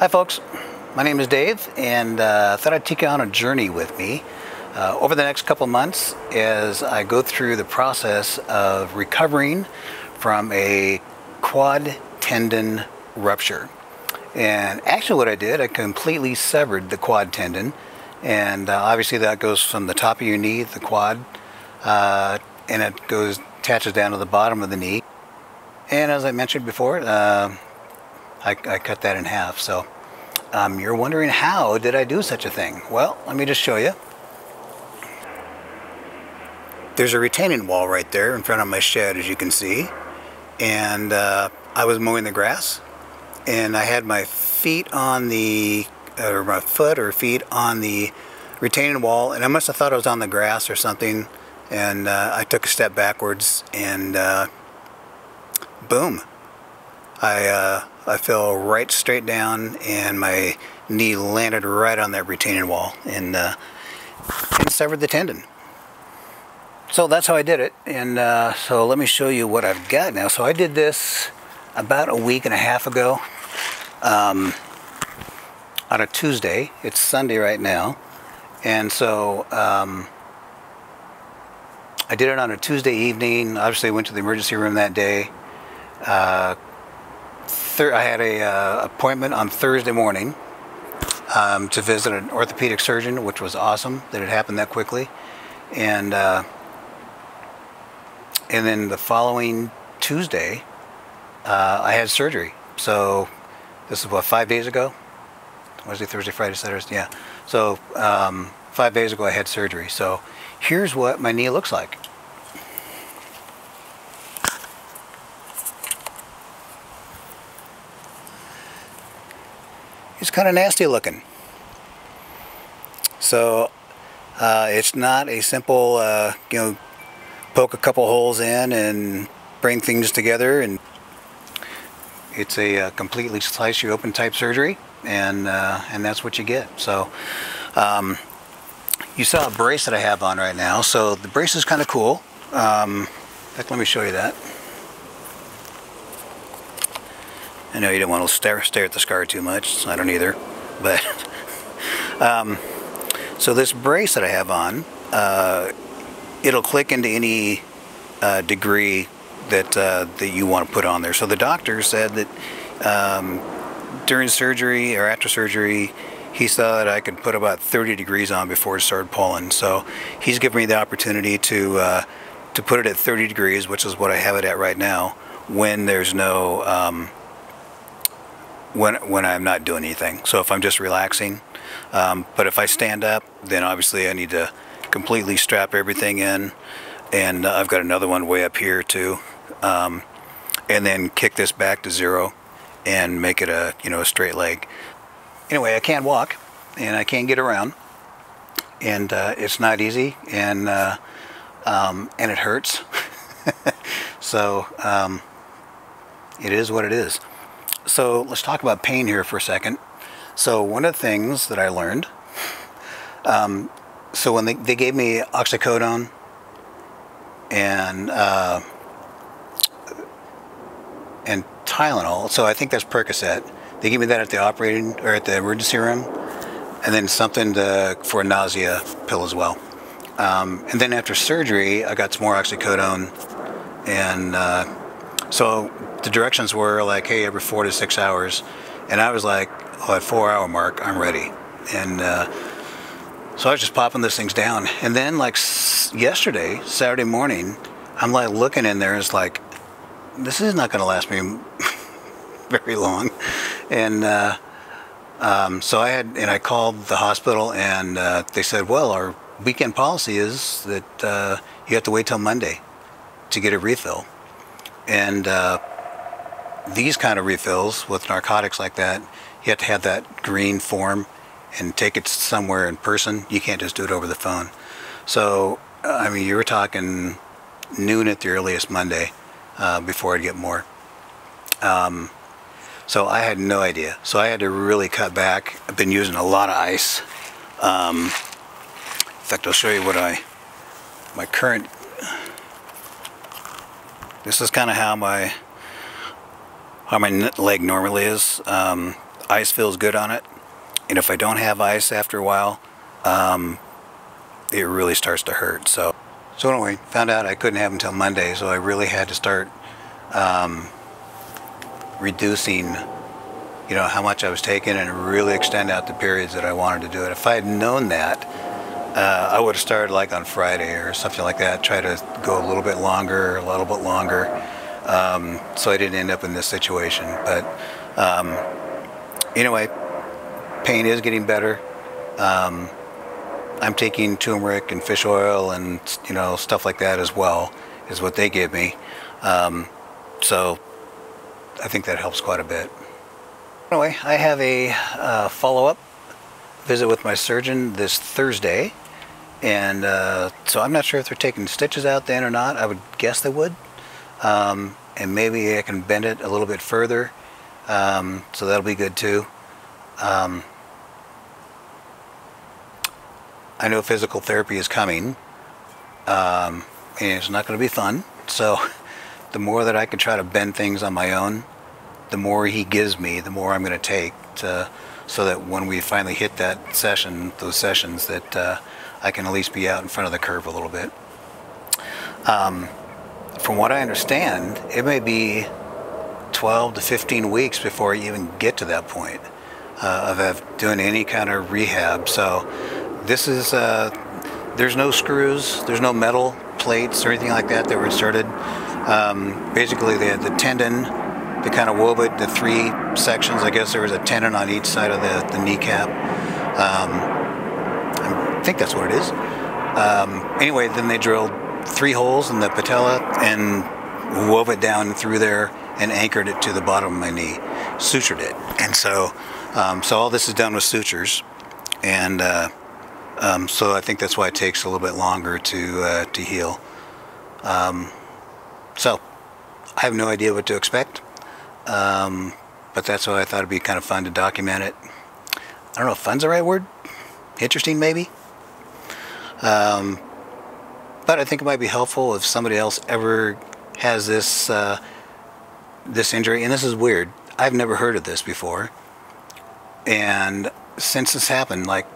Hi folks, my name is Dave, and I thought I'd take you on a journey with me over the next couple months as I go through the process of recovering from a quad tendon rupture. And actually what I did, I completely severed the quad tendon, and obviously that goes from the top of your knee, the quad, and it attaches down to the bottom of the knee. And as I mentioned before, I cut that in half. So you're wondering, how did I do such a thing? Well, let me just show you. There's a retaining wall right there in front of my shed, as you can see. And I was mowing the grass, and I had my feet on the, or my foot or feet on the retaining wall, and I must have thought I was on the grass or something, and I took a step backwards, and boom. I fell right straight down, and my knee landed right on that retaining wall, and severed the tendon. So that's how I did it, and so let me show you what I've got now. So I did this about a week and a half ago on a Tuesday. It's Sunday right now, and so I did it on a Tuesday evening. Obviously I went to the emergency room that day. I had a appointment on Thursday morning to visit an orthopedic surgeon, which was awesome that it happened that quickly. And then the following Tuesday, I had surgery. So this is what, 5 days ago? Wednesday, Thursday, Friday, Saturday, yeah. So 5 days ago I had surgery. So here's what my knee looks like. It's kind of nasty looking. So it's not a simple, poke a couple holes in and bring things together, and it's a completely slice you open type surgery, and that's what you get. So you saw a brace that I have on right now. So the brace is kind of cool. In fact, let me show you that. I know you don't want to stare at the scar too much. I don't either. But so this brace that I have on, it'll click into any degree that you want to put on there. So the doctor said that during surgery or after surgery, he saw that I could put about 30 degrees on before it started pulling. So he's given me the opportunity to put it at 30 degrees, which is what I have it at right now, when there's no when I'm not doing anything. So if I'm just relaxing, but if I stand up, then obviously I need to completely strap everything in, and I've got another one way up here too, and then kick this back to 0 and make it a a straight leg. Anyway, I can't walk and I can't get around, and it's not easy, and it hurts. So it is what it is. So let's talk about pain here for a second. So one of the things that I learned, so when they gave me oxycodone and Tylenol, so I think that's Percocet. They gave me that at the operating or at the emergency room, and then something for a nausea pill as well. And then after surgery, I got some more oxycodone, and so the directions were like, hey, every 4 to 6 hours. And I was like, oh, at 4-hour mark, I'm ready. And so I was just popping those things down. And then like yesterday, Saturday morning, I'm like looking in there, and it's like, this is not going to last me very long. And so I called the hospital, and they said, well, our weekend policy is that you have to wait till Monday to get a refill. And these kind of refills with narcotics like that, you have to have that green form and take it somewhere in person. You can't just do it over the phone. So, I mean, you were talking noon at the earliest Monday before I'd get more. So I had no idea. So I had to really cut back. I've been using a lot of ice. In fact, I'll show you what my current... This is kind of how my leg normally is. ice feels good on it. And if I don't have ice after a while, it really starts to hurt. So anyway, found out I couldn't have until Monday, so I really had to start reducing, you know, how much I was taking and really extend out the periods that I wanted to do it. If I had known that, I would have started like on Friday or something like that, try to go a little bit longer, so I didn't end up in this situation. But anyway, pain is getting better. I'm taking turmeric and fish oil and, you know, stuff like that as well, is what they give me. So I think that helps quite a bit. Anyway, I have a follow-up visit with my surgeon this Thursday, and so I'm not sure if they're taking stitches out then or not. I would guess they would, and maybe I can bend it a little bit further, so that'll be good too. I know physical therapy is coming, and it's not going to be fun, so the more that I can try to bend things on my own, the more he gives me, the more I'm going to take, so that when we finally hit that session, those sessions, that I can at least be out in front of the curve a little bit. From what I understand, it may be 12 to 15 weeks before you even get to that point of doing any kind of rehab. So this is, there's no screws, there's no metal plates or anything like that were inserted. Basically, they had the tendon. They kind of wove it into 3 sections. I guess there was a tendon on each side of the kneecap. I think that's what it is. Anyway, then they drilled 3 holes in the patella and wove it down through there and anchored it to the bottom of my knee, sutured it. And so, so all this is done with sutures, and so I think that's why it takes a little bit longer to heal. So I have no idea what to expect. But that's why I thought it'd be kind of fun to document it. I don't know if fun's the right word. Interesting, maybe. But I think it might be helpful if somebody else ever has this this injury. And this is weird. I've never heard of this before. And since this happened, like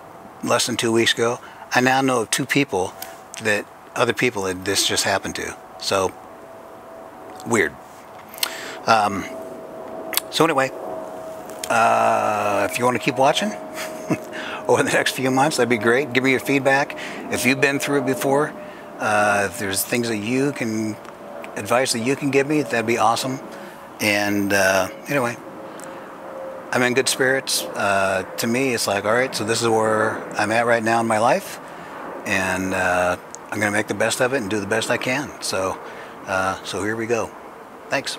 less than 2 weeks ago, I now know of 2 people that other people that this just happened to. So weird. So anyway, if you want to keep watching over the next few months, that'd be great. Give me your feedback. If you've been through it before, if there's things that you can, advice that you can give me, that'd be awesome. And anyway, I'm in good spirits. To me, it's like, all right, so this is where I'm at right now in my life, and I'm going to make the best of it and do the best I can. So, so here we go. Thanks.